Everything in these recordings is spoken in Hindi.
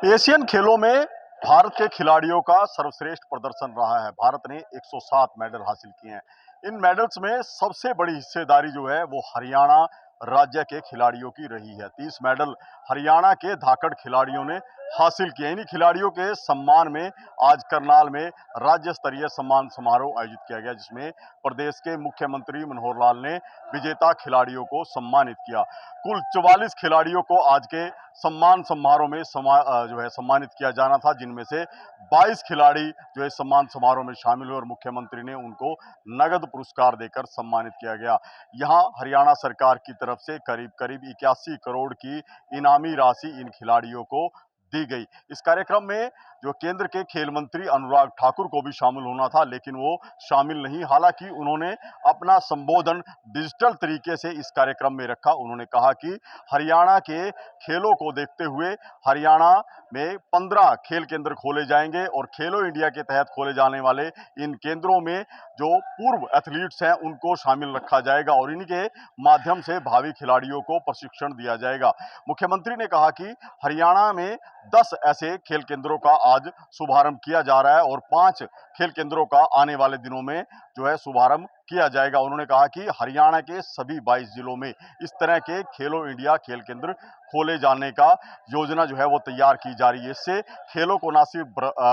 एशियन खेलों में भारत के खिलाड़ियों का सर्वश्रेष्ठ प्रदर्शन रहा है। भारत ने 107 मेडल हासिल किए हैं। इन मेडल्स में सबसे बड़ी हिस्सेदारी जो है वो हरियाणा राज्य के खिलाड़ियों की रही है। 30 मेडल हरियाणा के धाकड़ खिलाड़ियों ने हासिल किए। इन्हीं खिलाड़ियों के सम्मान में आज करनाल में राज्य स्तरीय सम्मान समारोह आयोजित किया गया, जिसमें प्रदेश के मुख्यमंत्री मनोहर लाल ने विजेता खिलाड़ियों को सम्मानित किया। कुल 44 खिलाड़ियों को आज के सम्मान समारोह में सम्मानित किया जाना था, जिनमें से 22 खिलाड़ी जो है सम्मान समारोह में शामिल हुए और मुख्यमंत्री ने उनको नगद पुरस्कार देकर सम्मानित किया गया। यहां हरियाणा सरकार की तरफ से करीब करीब 81 करोड़ की इनामी राशि इन खिलाड़ियों को दी गई। इस कार्यक्रम में जो केंद्र के खेल मंत्री अनुराग ठाकुर को भी शामिल होना था, लेकिन वो शामिल नहीं। हालांकि उन्होंने अपना संबोधन डिजिटल तरीके से इस कार्यक्रम में रखा। उन्होंने कहा कि हरियाणा के खेलों को देखते हुए हरियाणा में 15 खेल केंद्र खोले जाएंगे और खेलो इंडिया के तहत खोले जाने वाले इन केंद्रों में जो पूर्व एथलीट्स हैं उनको शामिल रखा जाएगा और इनके माध्यम से भावी खिलाड़ियों को प्रशिक्षण दिया जाएगा। मुख्यमंत्री ने कहा कि हरियाणा में 10 ऐसे खेल केंद्रों का आज शुभारंभ किया जा रहा है और 5 खेल केंद्रों का आने वाले दिनों में जो है शुभारंभ किया जाएगा। उन्होंने कहा कि हरियाणा के सभी 22 जिलों में इस तरह के खेलो इंडिया खेल केंद्र खोले जाने का योजना जो है वो तैयार की जा रही है। इससे खेलों को ना सिर्फ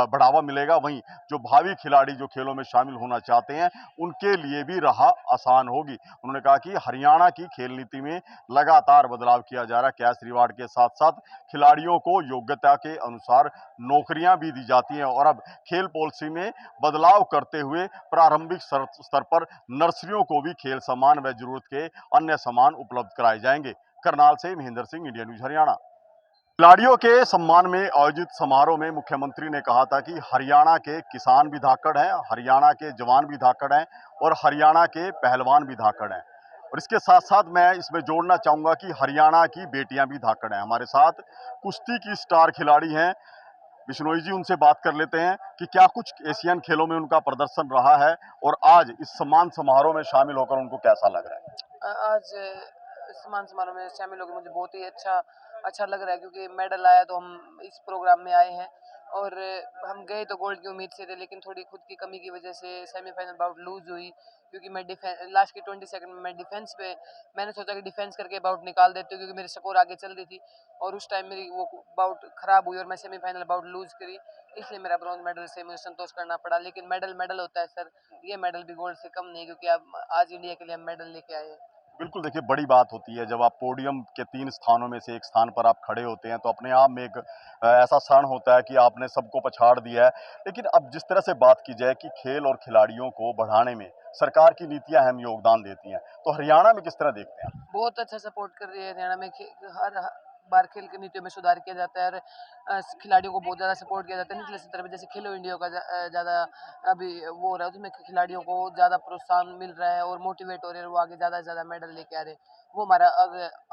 बढ़ावा मिलेगा, वहीं जो भावी खिलाड़ी जो खेलों में शामिल होना चाहते हैं उनके लिए भी राह आसान होगी। उन्होंने कहा कि हरियाणा की खेल नीति में लगातार बदलाव किया जा रहा है। कैश रिवार्ड के साथ साथ खिलाड़ियों को योग्यता के अनुसार नौकरियां भी दी जाती हैं और अब खेल पॉलिसी में बदलाव करते हुए प्रारंभिक स्तर पर नर्सरियों को भी खेल सामान व जरूरत के अन्य सामान उपलब्ध कराए जाएंगे। करनाल से महेंद्र सिंह, इंडिया न्यूज हरियाणा। खिलाड़ियों के सम्मान में आयोजित समारोह में मुख्यमंत्री ने कहा था कि हरियाणा के किसान भी धाकड़ हैं, हरियाणा के जवान भी धाकड़ हैं और हरियाणा के पहलवान भी धाकड़ हैं। और इसके साथ साथ मैं इसमें जोड़ना चाहूंगा कि हरियाणा की बेटियां भी धाकड़ हैं। हमारे साथ कुश्ती की स्टार खिलाड़ी हैं बिश्नोई जी, उनसे बात कर लेते हैं कि क्या कुछ एशियन खेलों में उनका प्रदर्शन रहा है और आज इस सम्मान समारोह में शामिल होकर उनको कैसा लग रहा है। आज सम्मान समारोह में शामिल होकर मुझे बहुत ही अच्छा लग रहा है, क्योंकि मेडल आया तो हम इस प्रोग्राम में आए हैं और हम गए तो गोल्ड की उम्मीद से थे, लेकिन थोड़ी खुद की कमी की वजह से सेमीफाइनल बाउट लूज हुई, क्योंकि मैं लास्ट के 20 सेकंड में मैं डिफेंस पे मैंने सोचा कि डिफेंस करके बाउट निकाल देते हूँ, क्योंकि मेरी स्कोर आगे चल रही थी और उस टाइम मेरी वो बाउट खराब हुई और मैं सेमीफाइनल बाउट लूज करी, इसलिए मेरा ब्रॉन्ज मेडल से मुझे संतोष करना पड़ा। लेकिन मेडल मेडल होता है सर, ये मेडल भी गोल्ड से कम नहीं, क्योंकि अब आज इंडिया के लिए हम मेडल लेके आए हैं। बिल्कुल, देखिए बड़ी बात होती है जब आप पोडियम के 3 स्थानों में से एक स्थान पर आप खड़े होते हैं तो अपने आप में एक ऐसा क्षण होता है कि आपने सबको पछाड़ दिया है। लेकिन अब जिस तरह से बात की जाए कि खेल और खिलाड़ियों को बढ़ाने में सरकार की नीतियां अहम योगदान देती हैं, तो हरियाणा में किस तरह देखते हैं? बहुत अच्छा सपोर्ट कर रही है हरियाणा में। हर बार खेल की नीतियों में सुधार किया जाता है और खिलाड़ियों को बहुत ज़्यादा सपोर्ट किया जाता है। निचले स्तर पे जैसे खेलो इंडिया का ज़्यादा अभी वो हो रहा है, उसमें खिलाड़ियों को ज़्यादा प्रोत्साहन मिल रहा है और मोटिवेट हो रहे हैं, वो आगे ज़्यादा से ज़्यादा मेडल लेके आ रहे हैं। वो हमारा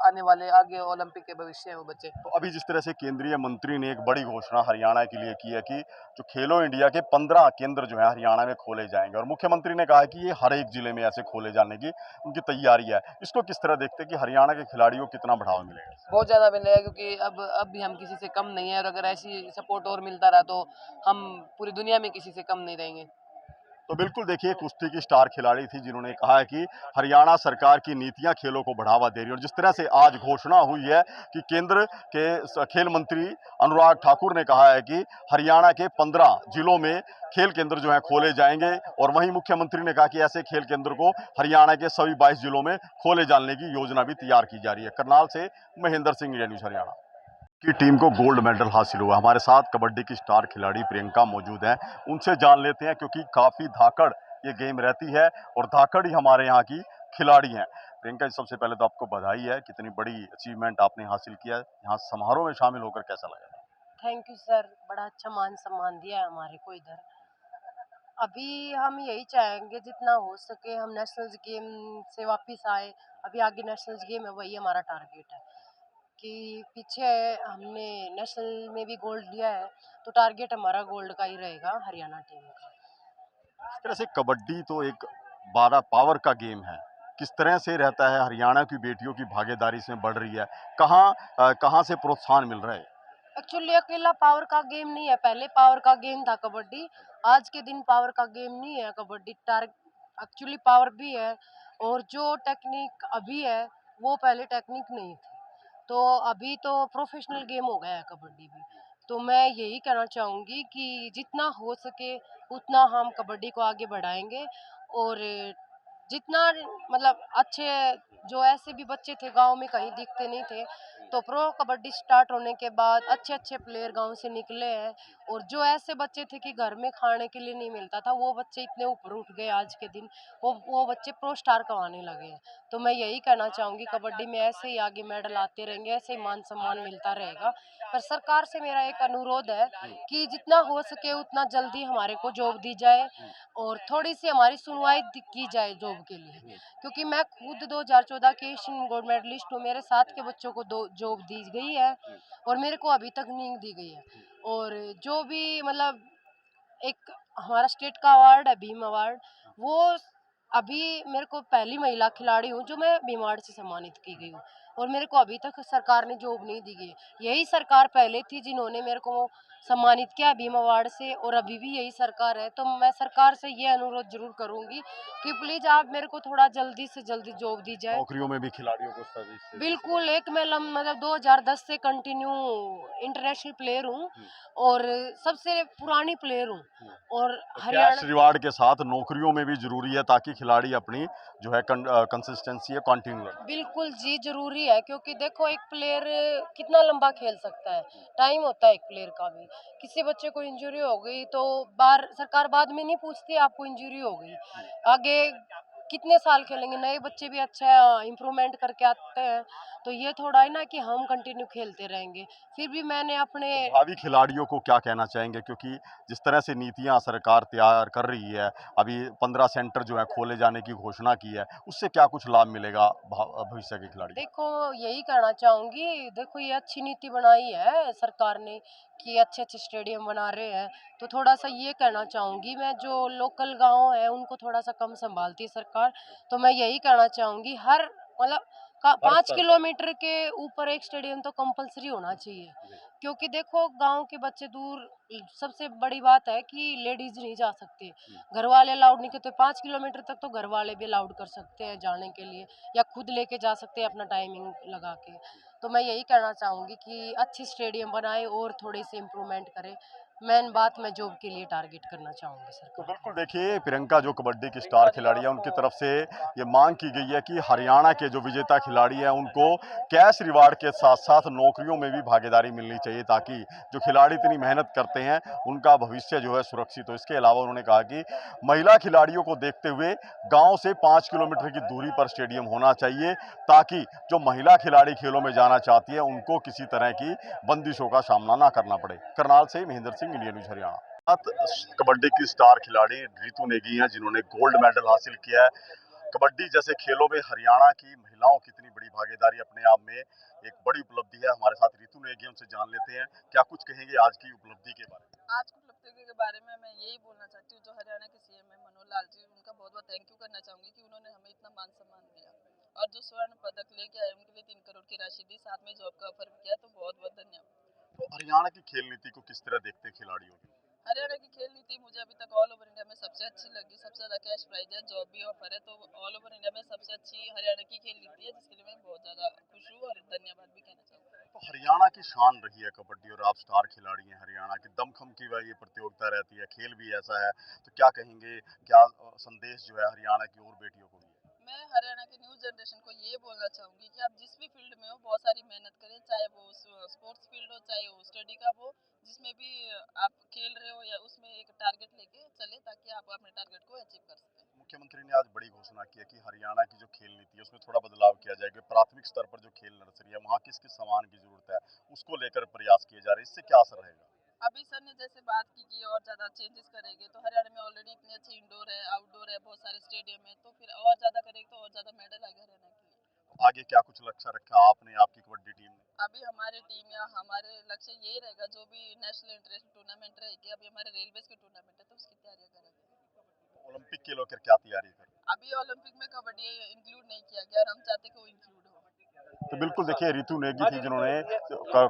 आने वाले आगे ओलंपिक के भविष्य है वो बच्चे। तो अभी जिस तरह से केंद्रीय मंत्री ने एक बड़ी घोषणा हरियाणा के लिए की है कि जो खेलो इंडिया के 15 केंद्र जो है हरियाणा में खोले जाएंगे और मुख्यमंत्री ने कहा है कि ये हर एक जिले में ऐसे खोले जाने की उनकी तैयारी है। इसको किस तरह देखते हैं कि हरियाणा के खिलाड़ियों को कितना बढ़ावा मिलेगा? बहुत ज़्यादा मिलेगा, क्योंकि अब भी हम किसी से कम नहीं है और अगर ऐसी सपोर्ट और मिलता रहा तो हम पूरी दुनिया में किसी से कम नहीं रहेंगे। तो बिल्कुल देखिए, कुश्ती की स्टार खिलाड़ी थी जिन्होंने कहा है कि हरियाणा सरकार की नीतियां खेलों को बढ़ावा दे रही है और जिस तरह से आज घोषणा हुई है कि केंद्र के खेल मंत्री अनुराग ठाकुर ने कहा है कि हरियाणा के 15 जिलों में खेल केंद्र जो है खोले जाएंगे और वहीं मुख्यमंत्री ने कहा कि ऐसे खेल केंद्र को हरियाणा के सभी 22 जिलों में खोले जाने की योजना भी तैयार की जा रही है। करनाल से महेंद्र सिंह, इंडिया न्यूज हरियाणा। की टीम को गोल्ड मेडल हासिल हुआ। हमारे साथ कबड्डी की स्टार खिलाड़ी प्रियंका मौजूद हैं, उनसे जान लेते हैं क्योंकि काफी धाकड़ ये गेम रहती है और धाकड़ ही हमारे यहाँ की खिलाड़ी हैं। प्रियंका जी, सबसे पहले तो आपको बधाई है, कितनी बड़ी अचीवमेंट आपने हासिल किया है। यहाँ समारोह में शामिल होकर कैसा लगा? थैंक यू सर, बड़ा अच्छा मान सम्मान दिया है हमारे को इधर। अभी हम यही चाहेंगे जितना हो सके हम नेशनल्स गेम से वापस आए। अभी आगे नेशनल्स गेम है, वही हमारा टारगेट है कि पीछे हमने नेशनल में भी गोल्ड लिया है, तो टारगेट हमारा गोल्ड का ही रहेगा हरियाणा टीम का। इस तरह से कबड्डी तो एक 12 पावर का गेम है, किस तरह से रहता है? हरियाणा की बेटियों की भागीदारी इसमें बढ़ रही है, कहाँ से प्रोत्साहन मिल रहा है? एक्चुअली अकेला पावर का गेम नहीं है, पहले पावर का गेम था कबड्डी। आज के दिन पावर का गेम नहीं है कबड्डी। एक्चुअली पावर भी है, और जो टेक्निक अभी है वो पहले टेक्निक नहीं थी। तो अभी तो प्रोफेशनल गेम हो गया है कबड्डी भी। तो मैं यही कहना चाहूँगी कि जितना हो सके उतना हम कबड्डी को आगे बढ़ाएँगे, और जितना मतलब अच्छे, जो ऐसे भी बच्चे थे गाँव में कहीं दिखते नहीं थे, तो प्रो कबड्डी स्टार्ट होने के बाद अच्छे-अच्छे प्लेयर गाँव से निकले हैं, और जो ऐसे बच्चे थे कि घर में खाने के लिए नहीं मिलता था, वो बच्चे इतने ऊपर उठ गए आज के दिन, वो बच्चे प्रो स्टार कमाने लगे हैं। तो मैं यही कहना चाहूँगी कबड्डी में ऐसे ही आगे मेडल आते रहेंगे, ऐसे ही मान-सम्मान मिलता रहेगा। पर सरकार से मेरा एक अनुरोध है कि जितना हो सके उतना जल्दी हमारे को जॉब दी जाए, और थोड़ी-सी हमारी सुनवाई की जाए जॉब के लिए। क्योंकि मैं खुद 2014 की एशियन गोल्ड मेडलिस्ट हूँ, मेरे साथ के बच्चों को दो जॉब दी गई है, और मेरे को अभी तक नहीं दी गई है। और जो भी मतलब एक हमारा स्टेट का अवार्ड है भीम अवार्ड, वो अभी मेरे को पहली महिला खिलाड़ी हूँ जो मैं भीम अवार्ड से सम्मानित की गई हूँ, और मेरे को अभी तक सरकार ने जॉब नहीं दी गई है। यही सरकार पहले थी जिन्होंने मेरे को सम्मानित किया भीम अवार्ड से, और अभी भी यही सरकार है। तो मैं सरकार से ये अनुरोध जरूर करूंगी कि प्लीज आप मेरे को थोड़ा जल्दी से जल्दी जॉब दी जाए। नौकरियों में भी खिलाड़ियों को बिल्कुल, एक मैं मतलब 2010 से कंटिन्यू इंटरनेशनल प्लेयर हूँ, और सबसे पुरानी प्लेयर हूँ, और तो कैश हरियाणा। रिवार्ड के साथ नौकरियों में भी जरूरी है ताकि खिलाड़ी अपनी जो है कंसिस्टेंसी है कंटिन्यू रखे। बिल्कुल जी, ज़रूरी है, क्योंकि देखो एक प्लेयर कितना लंबा खेल सकता है, टाइम होता है एक प्लेयर का भी। किसी बच्चे को इंजरी हो गई तो बार सरकार बाद में नहीं पूछती आपको इंजरी हो गई, आगे कितने साल खेलेंगे, नए बच्चे भी अच्छा इम्प्रूवमेंट करके आते हैं, तो ये थोड़ा है ना कि हम कंटिन्यू खेलते रहेंगे। फिर भी मैंने अपने तो भावी खिलाड़ियों को क्या कहना चाहेंगे, क्योंकि जिस तरह से नीतियां सरकार तैयार कर रही है, अभी 15 सेंटर जो है खोले जाने की घोषणा की है, उससे क्या कुछ लाभ मिलेगा भविष्य के खिलाड़ी। देखो यही कहना चाहूँगी, देखो ये अच्छी नीति बनाई है सरकार ने कि अच्छे-अच्छे स्टेडियम बना रहे हैं, तो थोड़ा-सा ये कहना चाहूँगी मैं, जो लोकल गाँव है उनको थोड़ा-सा कम सँभालती है सरकार। तो मैं यही कहना चाहूँगी हर मतलब का हर 5 स्तर पर। किलोमीटर के ऊपर एक स्टेडियम तो कंपल्सरी होना चाहिए। क्योंकि देखो गाँव के बच्चे दूर, सबसे बड़ी बात है कि लेडीज़ नहीं जा सकती, घरवाले अलाउड नहीं करते, 5 किलोमीटर तक तो घरवाले भी अलाउड कर सकते हैं जाने के लिए, या खुद लेके जा सकते हैं अपना टाइमिंग लगा के। तो मैं यही कहना चाहूँगी कि अच्छे स्टेडियम बनाएँ और थोड़ी-सी इम्प्रूवमेंट करें। मेन बात मैं जॉब के लिए टारगेट करना चाहूँगी तो सरकार बिल्कुल को। देखिए, प्रियंका जो कबड्डी की स्टार खिलाड़ी है, उनकी तरफ से ये मांग की गई है कि हरियाणा के जो विजेता खिलाड़ी हैं, उनको कैश रिवार्ड के साथ-साथ नौकरियों में भी भागीदारी मिलनी चाहिए, ताकि जो खिलाड़ी इतनी मेहनत करते हैं, उनका भविष्य जो है सुरक्षित हो। इसके अलावा उन्होंने कहा कि महिला खिलाड़ियों को देखते हुए गाँव से 5 किलोमीटर की दूरी पर स्टेडियम होना चाहिए, ताकि जो महिला खिलाड़ी खेलों में जाना चाहती है, उनको किसी तरह की बंदिशों का सामना ना करना पड़े। करनाल से महेंद्र सिंह, इंडिया न्यूज़ हरियाणा। कबड्डी की स्टार खिलाड़ी रितु नेगी हैं, जिन्होंने गोल्ड मेडल हासिल किया है। कबड्डी जैसे खेलों में हरियाणा की महिलाओं की इतनी बड़ी भागीदारी अपने आप में एक बड़ी उपलब्धि है। हमारे साथ रितु नेगी, उनसे जान लेते हैं क्या कुछ कहेंगे आज की उपलब्धि के बारे में। आज की उपलब्धि के बारे में मैं यही बोलना चाहती हूँ, जो हरियाणा के सीएम है मनोहर लाल जी, उनका बहुत बहुत थैंक यू करना चाहूंगी कि उन्होंने हमें इतना मान सम्मान दिया, और जो स्वर्ण पदक लेके आए उनके लिए 3 करोड़ की राशि दी, साथ में जॉब का ऑफर भी किया, तो बहुत बहुत धन्यवाद। तो हरियाणा की खेल नीति को किस तरह देखते हैं खिलाड़ियों की। हरियाणा की खेल नीति मुझे अभी तक ऑल ओवर इंडिया में सबसे अच्छी लगी, सबसे ज्यादा कैश प्राइज है, जॉब भी ऑफर है, तो ऑल ओवर इंडिया में सबसे अच्छी हरियाणा की खेल नीति है, जिसके लिए मैं बहुत ज्यादा खुश हूँ और धन्यवाद भी कहना चाहूँगा। तो हरियाणा की शान रही है कबड्डी, और आप स्टार खिलाड़ी हैं हरियाणा की, दमखम की वह ये प्रतियोगिता रहती है, खेल भी ऐसा है, तो क्या कहेंगे, क्या संदेश जो है हरियाणा की और बेटियों को भी है। मैं हरियाणा की न्यू जनरेशन को ये बोलना चाहूंगी कि आप जिस भी फील्ड में हो बहुत सारी मेहनत करें, चाहे वो स्पोर्ट्स फील्ड हो, चाहे वो स्टडी का हो, जिसमें भी आप खेल रहे हो, या उसमें एक टारगेट लेके चले, ताकि आप अपने टारगेट को अचीव कर सकें। मुख्यमंत्री ने आज बड़ी घोषणा की है कि हरियाणा की जो खेल नीति है उसमें थोड़ा बदलाव किया जाएगा, प्राथमिक स्तर पर जो खेल नर्सरी है वहाँ किस किस सामान की जरूरत है उसको लेकर प्रयास किए जा रहे हैं, इससे क्या असर रहेगा। अभी सर ने जैसे बात की कि और ज़्यादा चेंजेस करेंगे, तो हरियाणा में ऑलरेडी इतने अच्छे इंडोर है, आउटडोर है, बहुत सारे स्टेडियम है, तो फिर और ज़्यादा करेंगे तो और ज़्यादा मेडल आएगा हरियाणा के लिए। तो आगे क्या कुछ लक्ष्य रखा आपने, आपकी कबड्डी टीम ने। अभी हमारी टीम या हमारे लक्ष्य यही रहेगा, जो भी नेशनल इंटरनेशनल टूर्नामेंट रहेगी, अभी हमारे रेलवेज की टूर्नामेंट है, तो उसकी तैयारियां करेंगे। ओलंपिक के लेकर क्या तैयारी कर। अभी ओलंपिक में कबड्डी इंक्लूड नहीं किया गया, और हम चाहते कि वो इंक्लूड हो। तो बिल्कुल देखिए रितु नेगी थी जिन्होंने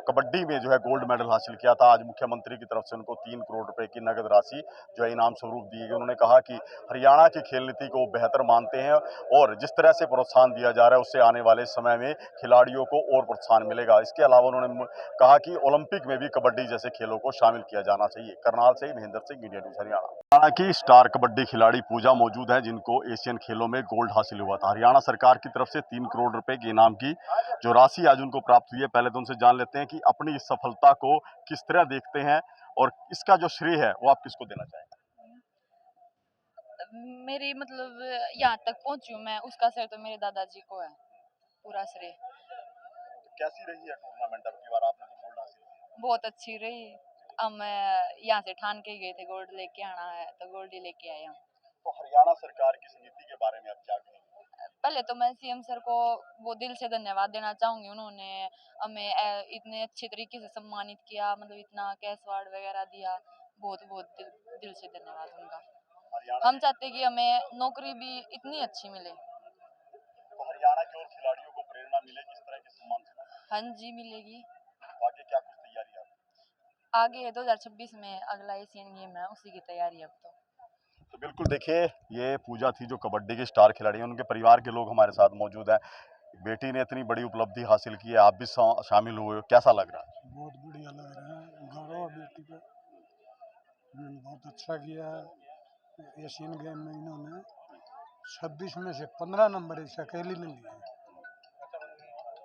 कबड्डी में जो है गोल्ड मेडल हासिल किया था। आज मुख्यमंत्री की तरफ से उनको 3 करोड़ रुपए की नगद राशि जो है इनाम स्वरूप दी गई। उन्होंने कहा कि हरियाणा की खेल नीति को बेहतर मानते हैं और जिस तरह से प्रोत्साहन दिया जा रहा है उससे आने वाले समय में खिलाड़ियों को और प्रोत्साहन मिलेगा। इसके अलावा उन्होंने कहा कि ओलंपिक में भी कबड्डी जैसे खेलों को शामिल किया जाना चाहिए। करनाल से महेंद्र सिंह, इंडिया न्यूज हरियाणा। हरियाणा की स्टार कबड्डी खिलाड़ी पूजा मौजूद है जिनको एशियन खेलों में गोल्ड हासिल हुआ था। हरियाणा सरकार की तरफ से 3 करोड़ रुपए के इनाम की जो राशि आज उनको प्राप्त हुई है, पहले तो उनसे जान लेते हैं कि अपनी इस सफलता को किस तरह देखते हैं और इसका जो श्रेय है वो आप किसको देना चाहेंगे? मेरी मतलब यहाँ तक पहुंची हूँ मैं, उसका श्रेय तो मेरे दादाजी को है, पूरा श्रेय। कैसी रही है टूर्नामेंट अब की बार आपने जो गोल्ड हासिल किया? बहुत अच्छी रही। हम यहाँ से ठान के गए थे गोल्ड लेके आना है, तो गोल्ड ही लेके आए हम। तो हरियाणा सरकार की इस नीति के बारे में आप क्या कहेंगे? पहले तो मैं सीएम सर को वो दिल से धन्यवाद देना चाहूंगी, उन्होंने हमें इतने अच्छे तरीके से सम्मानित किया, मतलब इतना कैश अवार्ड वगैरह दिया। बहुत बहुत दिल से धन्यवाद उनका। हम चाहते कि हमें नौकरी भी इतनी अच्छी मिले। तो हरियाणा के और खिलाड़ियों को प्रेरणा मिलेगी इस तरह के सम्मान से? हाँ जी, मिलेगी। आगे क्या कुछ तैयारी है? आगे 2026 में अगला एशियन गेम है, उसी की तैयारी अब तो बिल्कुल देखिए ये पूजा थी जो कबड्डी की स्टार खिलाड़ी हैं, उनके परिवार के लोग हमारे साथ मौजूद हैं। बेटी ने इतनी बड़ी उपलब्धि हासिल की है, आप भी शामिल हुए हो, कैसा लग रहा है? बहुत बढ़िया लग रहा है, गौरव है बेटी का। बहुत अच्छा किया है। एशियन गेम में इन्होंने 26 में से 15 नंबर इस अकेली ने लिए।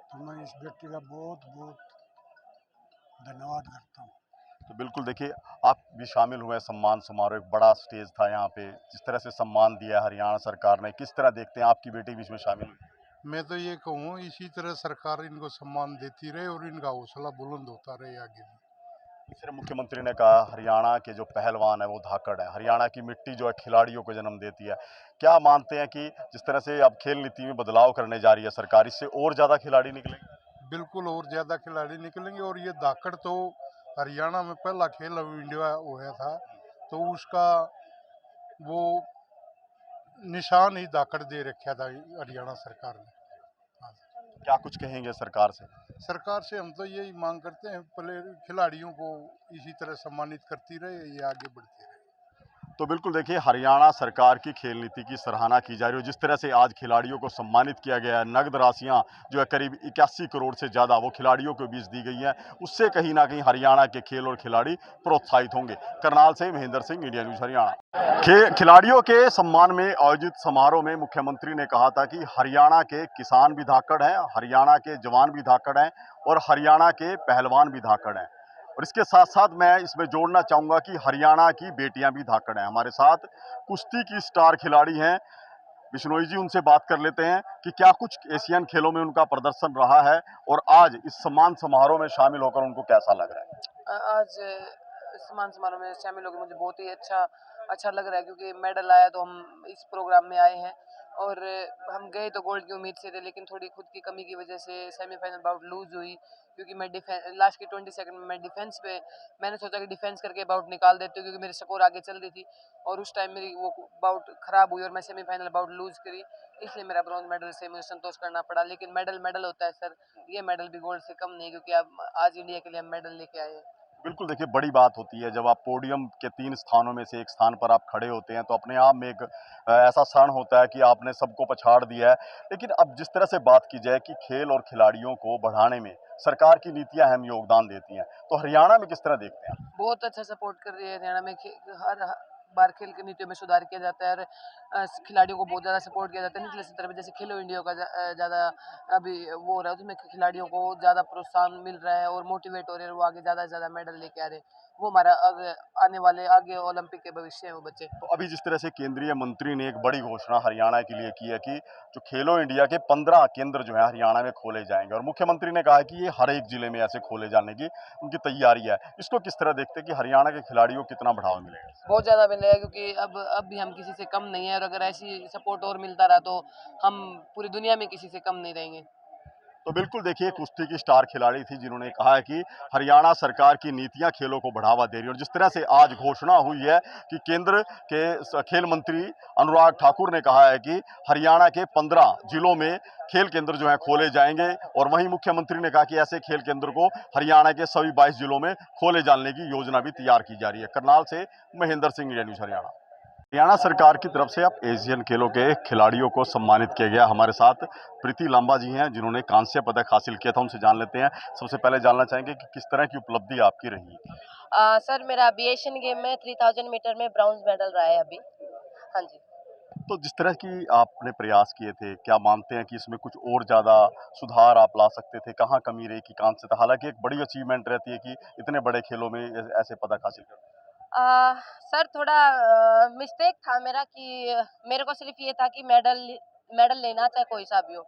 तो मैं इस बेटी का बहुत बहुत धन्यवाद करता हूँ। तो बिल्कुल देखिए आप भी शामिल हुए सम्मान समारोह, एक बड़ा स्टेज था यहाँ पे, जिस तरह से सम्मान दिया है हरियाणा सरकार ने, किस तरह देखते हैं आपकी बेटी भी इसमें शामिल हुई? मैं तो ये कहूँ इसी तरह सरकार इनको सम्मान देती रहे और इनका हौसला बुलंद होता रहे आगे भी। इस तरह मुख्यमंत्री ने कहा हरियाणा के जो पहलवान है वो धाकड़ है, हरियाणा की मिट्टी जो है खिलाड़ियों को जन्म देती है। क्या मानते हैं कि जिस तरह से अब खेल नीति में बदलाव करने जा रही है सरकार, इससे और ज्यादा खिलाड़ी निकलेंगे? बिल्कुल और ज़्यादा खिलाड़ी निकलेंगे। और ये धाकड़ तो हरियाणा में पहला खेल इंडिया हुआ था, तो उसका वो निशान ही धाकड़ दे रखा था हरियाणा सरकार ने। क्या कुछ कहेंगे सरकार से? सरकार से हम तो यही मांग करते हैं, प्लेयर खिलाड़ियों को इसी तरह सम्मानित करती रहे, ये आगे बढ़ती रहे। तो बिल्कुल देखिए हरियाणा सरकार की खेल नीति की सराहना की जा रही है। जिस तरह से आज खिलाड़ियों को सम्मानित किया गया है, नगद राशियां जो है करीब 81 करोड़ से ज़्यादा वो खिलाड़ियों के बीच दी गई हैं, उससे कहीं ना कहीं हरियाणा के खेल और खिलाड़ी प्रोत्साहित होंगे। करनाल से महेंद्र सिंह, इंडिया न्यूज हरियाणा। खिलाड़ियों के सम्मान में आयोजित समारोह में मुख्यमंत्री ने कहा था कि हरियाणा के किसान भी धाकड़ हैं, हरियाणा के जवान भी धाकड़ हैं और हरियाणा के पहलवान भी धाकड़ हैं। और इसके साथ साथ मैं इसमें जोड़ना चाहूंगा कि हरियाणा की बेटियां भी धाकड़ हैं। हमारे साथ कुश्ती की स्टार खिलाड़ी हैं बिश्नोई जी, उनसे बात कर लेते हैं कि क्या कुछ एशियन खेलों में उनका प्रदर्शन रहा है और आज इस सम्मान समारोह में शामिल होकर उनको कैसा लग रहा है? आज सम्मान समारोह में शामिल होकर मुझे बहुत ही अच्छा लग रहा है, क्योंकि मेडल आया तो हम इस प्रोग्राम में आए हैं और हम गए तो गोल्ड की उम्मीद से थे, लेकिन थोड़ी खुद की कमी की वजह से सेमीफाइनल बाउट लूज हुई, क्योंकि मैं लास्ट के 20 सेकंड में मैं डिफेंस पे मैंने सोचा कि डिफेंस करके बाउट निकाल देती हूँ, क्योंकि मेरी स्कोर आगे चल रही थी और उस टाइम मेरी वो बाउट खराब हुई और मैं सेमीफाइनल बाउट लूज करी, इसलिए मेरा ब्रॉन्ज मेडल से मुझे संतोष करना पड़ा। लेकिन मेडल होता है सर, ये मेडल भी गोल्ड से कम नहीं, क्योंकि अब आज इंडिया के लिए हम मेडल लेके आए हैं। बिल्कुल देखिए बड़ी बात होती है जब आप पोडियम के 3 स्थानों में से एक स्थान पर आप खड़े होते हैं, तो अपने आप में एक ऐसा क्षण होता है कि आपने सबको पछाड़ दिया है। लेकिन अब जिस तरह से बात की जाए कि खेल और खिलाड़ियों को बढ़ाने में सरकार की नीतियां अहम योगदान देती हैं, तो हरियाणा में किस तरह देखते हैं? बहुत अच्छा सपोर्ट कर रही है हरियाणा में। हर बार खेल की नीतियों में सुधार किया जाता है और खिलाड़ियों को बहुत ज़्यादा सपोर्ट किया जाता है। निचले स्तर पे जैसे खेलो इंडिया का ज़्यादा अभी वो हो रहा है, उसमें खिलाड़ियों को ज़्यादा प्रोत्साहन मिल रहा है और मोटिवेट हो रहे हैं, वो आगे ज़्यादा से ज़्यादा मेडल लेके आ रहे हैं। वो हमारा आने वाले आगे ओलंपिक के भविष्य है वो बच्चे। तो अभी जिस तरह से केंद्रीय मंत्री ने एक बड़ी घोषणा हरियाणा के लिए की है कि जो खेलो इंडिया के 15 केंद्र जो है हरियाणा में खोले जाएंगे, और मुख्यमंत्री ने कहा है कि ये हर एक जिले में ऐसे खोले जाने की उनकी तैयारी है। इसको किस तरह देखते हैं कि हरियाणा के खिलाड़ियों को कितना बढ़ावा मिलेगा? बहुत ज़्यादा मिलेगा, क्योंकि अब भी हम किसी से कम नहीं है और अगर ऐसी सपोर्ट और मिलता रहा तो हम पूरी दुनिया में किसी से कम नहीं रहेंगे। तो बिल्कुल देखिए, कुश्ती की स्टार खिलाड़ी थी जिन्होंने कहा है कि हरियाणा सरकार की नीतियां खेलों को बढ़ावा दे रही है। और जिस तरह से आज घोषणा हुई है कि केंद्र के खेल मंत्री अनुराग ठाकुर ने कहा है कि हरियाणा के 15 जिलों में खेल केंद्र जो है खोले जाएंगे, और वहीं मुख्यमंत्री ने कहा कि ऐसे खेल केंद्र को हरियाणा के सभी 22 जिलों में खोले जाने की योजना भी तैयार की जा रही है। करनाल से महेंद्र सिंह, इंडिया न्यूज हरियाणा। हरियाणा सरकार की तरफ से अब एशियन खेलों के खिलाड़ियों को सम्मानित किया गया। हमारे साथ प्रीति लांबा जी हैं जिन्होंने कांस्य पदक हासिल किया था, उनसे जान लेते हैं। सबसे पहले जानना चाहेंगे कि किस तरह की उपलब्धि आपकी रही? सर मेरा अभी एशियन गेम में 3000 मीटर में ब्रॉन्ज मेडल रहा है अभी। हाँ जी। तो जिस तरह की आपने प्रयास किए थे, क्या मानते हैं कि इसमें कुछ और ज़्यादा सुधार आप ला सकते थे? कहाँ कमी रही कि कांस्य था? हालांकि एक बड़ी अचीवमेंट रहती है कि इतने बड़े खेलों में ऐसे पदक हासिल कर। सर थोड़ा मिस्टेक था मेरा कि मेरे को सिर्फ ये था कि मेडल लेना चाहे कोई सा भी हो।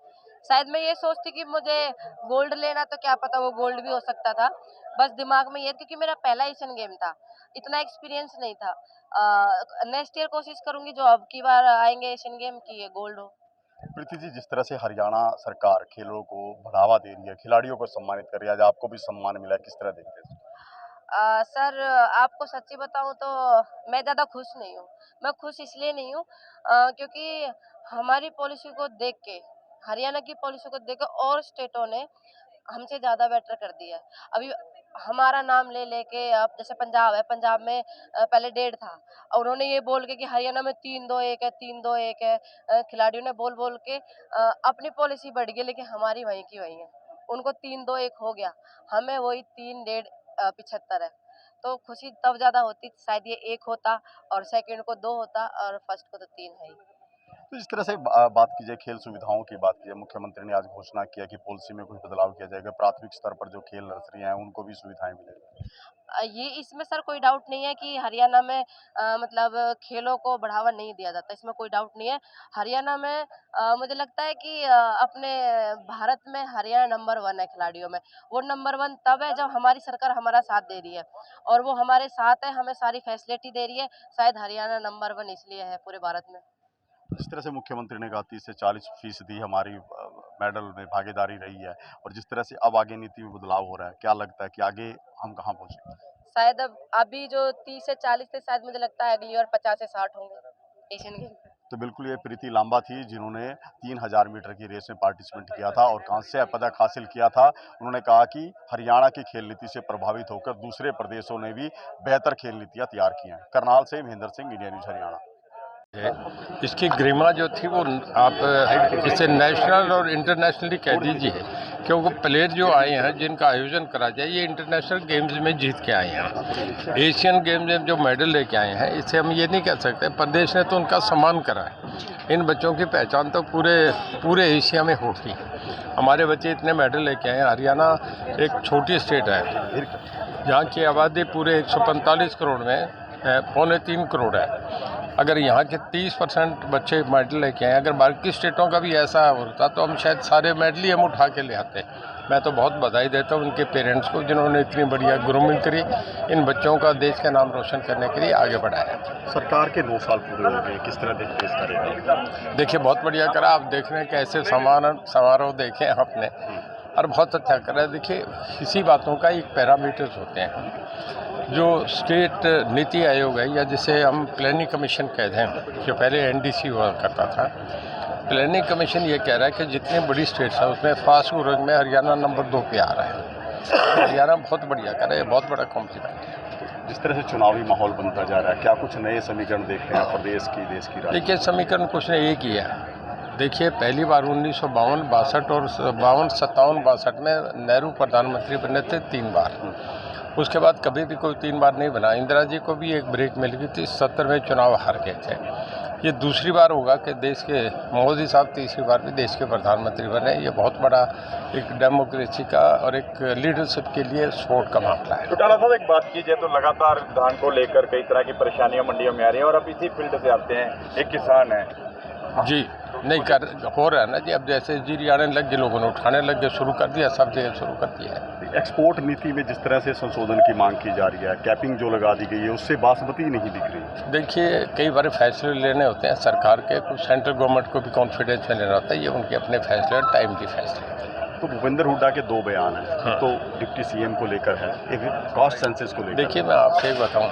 शायद मैं ये सोचती कि मुझे गोल्ड लेना, तो क्या पता वो गोल्ड भी हो सकता था। बस दिमाग में ये, क्योंकि मेरा पहला एशियन गेम था, इतना एक्सपीरियंस नहीं था। नेक्स्ट ईयर कोशिश करूंगी जो अब की बार आएंगे एशियन गेम की ये गोल्ड हो। प्रीति जी, जिस तरह से हरियाणा सरकार खेलों को बढ़ावा दे रही है, खिलाड़ियों को सम्मानित कर रही है, आज आपको भी सम्मान मिला, किस तरह देखते हैं? सर आपको सच्ची बताऊं तो मैं ज़्यादा खुश नहीं हूँ। मैं खुश इसलिए नहीं हूँ क्योंकि हमारी पॉलिसी को देख के, हरियाणा की पॉलिसी को देख के और स्टेटों ने हमसे ज़्यादा बेटर कर दिया है। अभी हमारा नाम ले लेके, अब जैसे पंजाब है, पंजाब में पहले 1.5 था और उन्होंने ये बोल के कि हरियाणा में 3-2-1 है, 3-2-1 है। खिलाड़ियों ने बोल बोल के अपनी पॉलिसी बढ़ गई, लेकिन हमारी वहीं की वहीं है। उनको 3-2-1 हो गया, हमें वही 3-1.5-75 है। तो खुशी तब ज़्यादा होती शायद ये 1 होता और सेकंड को 2 होता और फर्स्ट को तो 3 है ही। तो इस तरह से बात की जाए, खेल सुविधाओं की बात की जाए, मुख्यमंत्री ने आज घोषणा किया कि पॉलिसी में कुछ बदलाव किया जाएगा, प्राथमिक स्तर पर जो खेल नर्सरियां हैं उनको भी सुविधाएं मिलेंगी। ये इसमें सर कोई डाउट नहीं है कि हरियाणा में मतलब खेलों को बढ़ावा नहीं दिया जाता, इसमें कोई डाउट नहीं है। हरियाणा में मुझे लगता है कि अपने भारत में हरियाणा नंबर 1 है खिलाड़ियों में। वो नंबर 1 तब है जब हमारी सरकार हमारा साथ दे रही है, और वो हमारे साथ है, हमें सारी फैसिलिटी दे रही है। शायद हरियाणा नंबर 1 इसलिए है पूरे भारत में। जिस तरह से मुख्यमंत्री ने कहा 30 से 40% हमारी मेडल में भागीदारी रही है, और जिस तरह से अब आगे नीति में बदलाव हो रहा है, क्या लगता है कि आगे हम कहाँ पहुँचेंगे? शायद अब अभी जो 30 से 40 थे, शायद मुझे लगता है अगली बार 50 से 60 होंगे एशियन गेम। तो बिल्कुल ये प्रीति लांबा थी जिन्होंने 3000 मीटर की रेस में पार्टिसिपेट किया था और कांस्य पदक हासिल किया था। उन्होंने कहा कि हरियाणा की खेल नीति से प्रभावित होकर दूसरे प्रदेशों ने भी बेहतर खेल नीतियां तैयार की हैं। करनाल से महेंद्र सिंह, इंडिया न्यूज हरियाणा। इसकी गरिमा जो थी वो आप इसे नेशनल और इंटरनेशनली कह दीजिए, क्योंकि प्लेयर जो आए हैं जिनका आयोजन करा जाए ये इंटरनेशनल गेम्स में जीत के आए हैं। एशियन गेम्स में जो मेडल लेके आए हैं, इससे हम ये नहीं कह सकते प्रदेश ने तो उनका सम्मान करा है। इन बच्चों की पहचान तो पूरे एशिया में होगी। हमारे बच्चे इतने मेडल लेके आए हैं। हरियाणा एक छोटी स्टेट है, यहाँ की आबादी पूरे 145 करोड़ में 2.25 करोड़ है। अगर यहाँ के 30% बच्चे मेडल लेके आए, अगर बाकी स्टेटों का भी ऐसा होता तो हम शायद सारे मेडल ही हम उठा के ले आते। मैं तो बहुत बधाई देता हूँ उनके पेरेंट्स को जिन्होंने इतनी बढ़िया ग्रूमिंग करी, इन बच्चों का देश का नाम रोशन करने के लिए आगे बढ़ाया। सरकार के 9 साल पूरे हो गए, किस तरह देखते हैं इस कार्य? देखिए बहुत बढ़िया करा। आप देख रहे हैं कि ऐसे समारोह देखे आपने, और बहुत अच्छा करा। देखिए इसी बातों का एक पैरामीटर्स होते हैं जो स्टेट नीति आयोग है, या जिसे हम प्लानिंग कमीशन कहते हैं, जो पहले एनडीसी हुआ करता था। प्लानिंग कमीशन ये कह रहा है कि जितनी बड़ी स्टेट्स हैं उसमें फास्ट ग्रोइंग में हरियाणा नंबर 2 पे आ रहा है। हरियाणा बहुत बढ़िया कर रहा है, बहुत बड़ा कॉम्प्लीमेंट है। जिस तरह से चुनावी माहौल बनता जा रहा है, क्या कुछ नए समीकरण देखते हैं प्रदेश की, देश की? देखिए समीकरण कुछ ने एक ही है। देखिए पहली बार 1952, 62 और 52, 57, 62 में नेहरू प्रधानमंत्री बने थे 3 बार। उसके बाद कभी भी कोई 3 बार नहीं बना। इंदिरा जी को भी एक ब्रेक मिल गई थी, 70 में चुनाव हार गए थे। ये दूसरी बार होगा कि देश के मोदी साहब तीसरी बार भी देश के प्रधानमंत्री बने। ये बहुत बड़ा एक डेमोक्रेसी का और एक लीडरशिप के लिए सपोर्ट का मामला है। चौटाला साहब एक बात कीजिए, तो लगातार धान को लेकर कई तरह की परेशानियां मंडियों में आ रही है, और अब इसी फील्ड से आते हैं, एक किसान है जी, नहीं हो रहा है ना जी। अब जैसे जीरी आने लग गए, लोगों ने उठाने लग गए, शुरू कर दिया, सब जगह शुरू कर दिया है। एक्सपोर्ट नीति में जिस तरह से संशोधन की मांग की जा रही है, कैपिंग जो लगा दी गई है, उससे बासमती नहीं दिख रही। देखिए कई बार फैसले लेने होते हैं सरकार के, कुछ सेंट्रल गवर्नमेंट को भी कॉन्फिडेंस में लेना होता है। ये उनके अपने फैसले, टाइम के फैसले। तो भूपेंद्र हुड्डा के दो बयान हैं। हाँ। तो डिप्टी सीएम को लेकर है, एक कास्ट सेंसस को लेकर। देखिए मैं आपसे एक बताऊं,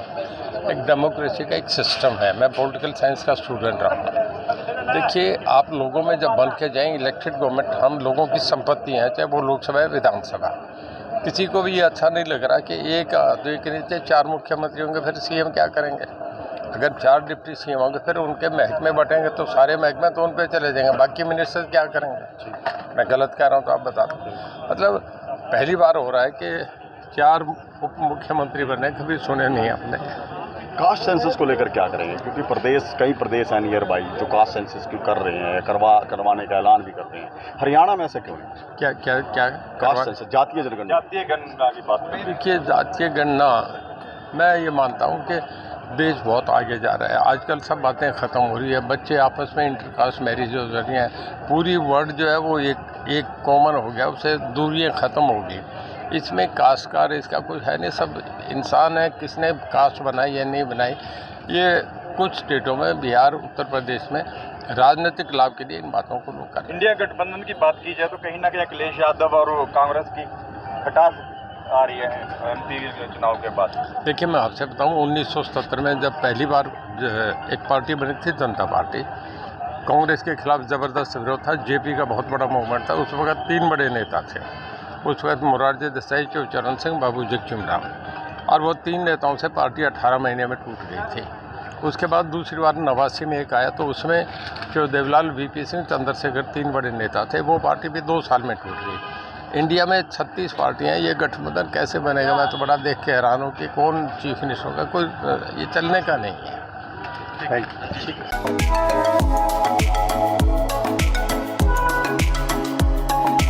एक डेमोक्रेसी का एक सिस्टम है। मैं पॉलिटिकल साइंस का स्टूडेंट रहा हूं। देखिए आप लोगों में जब बन के जाएं, इलेक्टेड गवर्नमेंट हम लोगों की संपत्ति है, चाहे वो लोकसभा या विधानसभा। किसी को भी ये अच्छा नहीं लग रहा कि एक आदमी के नीचे 4 मुख्यमंत्री होंगे, फिर सीएम क्या करेंगे। अगर 4 डिप्टी सीएम होंगे फिर उनके महकमे बटेंगे तो सारे महकमे तो उन पे चले जाएंगे, बाकी मिनिस्टर क्या करेंगे। मैं गलत कह रहा हूँ तो आप बता दो। मतलब पहली बार हो रहा है कि 4 उप मुख्यमंत्री बने, कभी सुने नहीं आपने। कास्ट सेंसस को लेकर क्या करेंगे, क्योंकि कई प्रदेश हैं नियर बाई जो कास्ट सेंसस की कर रहे हैं, करवाने का ऐलान भी कर रहे हैं। हरियाणा में ऐसा क्यों है? क्या क्या क्या कास्ट सेंसस, जातीय जनगणना। जातीय गणना की बात करें। देखिए जातीय गणना, मैं ये मानता हूँ कि देश बहुत आगे जा रहा है। आजकल सब बातें ख़त्म हो रही है, बच्चे आपस में इंटरकास्ट मैरिज हो रही हैं, पूरी वर्ल्ड जो है वो एक कॉमन हो गया, उससे दूरियाँ ख़त्म हो गई। इसमें कास्टकार इसका कुछ है नहीं, सब इंसान है। किसने कास्ट बनाई या नहीं बनाई, ये कुछ स्टेटों में, बिहार, उत्तर प्रदेश में राजनीतिक लाभ के लिए इन बातों को लोग करें। इंडिया गठबंधन की बात की जाए तो कहीं ना कहीं अखिलेश यादव और कांग्रेस की खटास आ रही है एमपी चुनाव के बाद। देखिए मैं आपसे बताऊं, 1977 में जब पहली बार जो है एक पार्टी बनी थी, जनता पार्टी, कांग्रेस के खिलाफ ज़बरदस्त विरोध था, जेपी का बहुत बड़ा मूवमेंट था। उस वक्त 3 बड़े नेता थे। उस वक्त मोरारजी देसाई, शिवचरण सिंह, बाबू जगजीवन, और वो 3 नेताओं से पार्टी 18 महीने में टूट गई थी। उसके बाद दूसरी बार 89 में एक आया, तो उसमें जो देवलाल, वीपी सिंह, चंद्रशेखर 3 बड़े नेता थे, वो पार्टी भी 2 साल में टूट गई। इंडिया में 36 पार्टियां, ये गठबंधन कैसे बनेगा? मैं तो बड़ा देख के हैरान हूँ कि कौन चीफ मिनिस्टर होगा, कोई ये चलने का नहीं है। Thank you.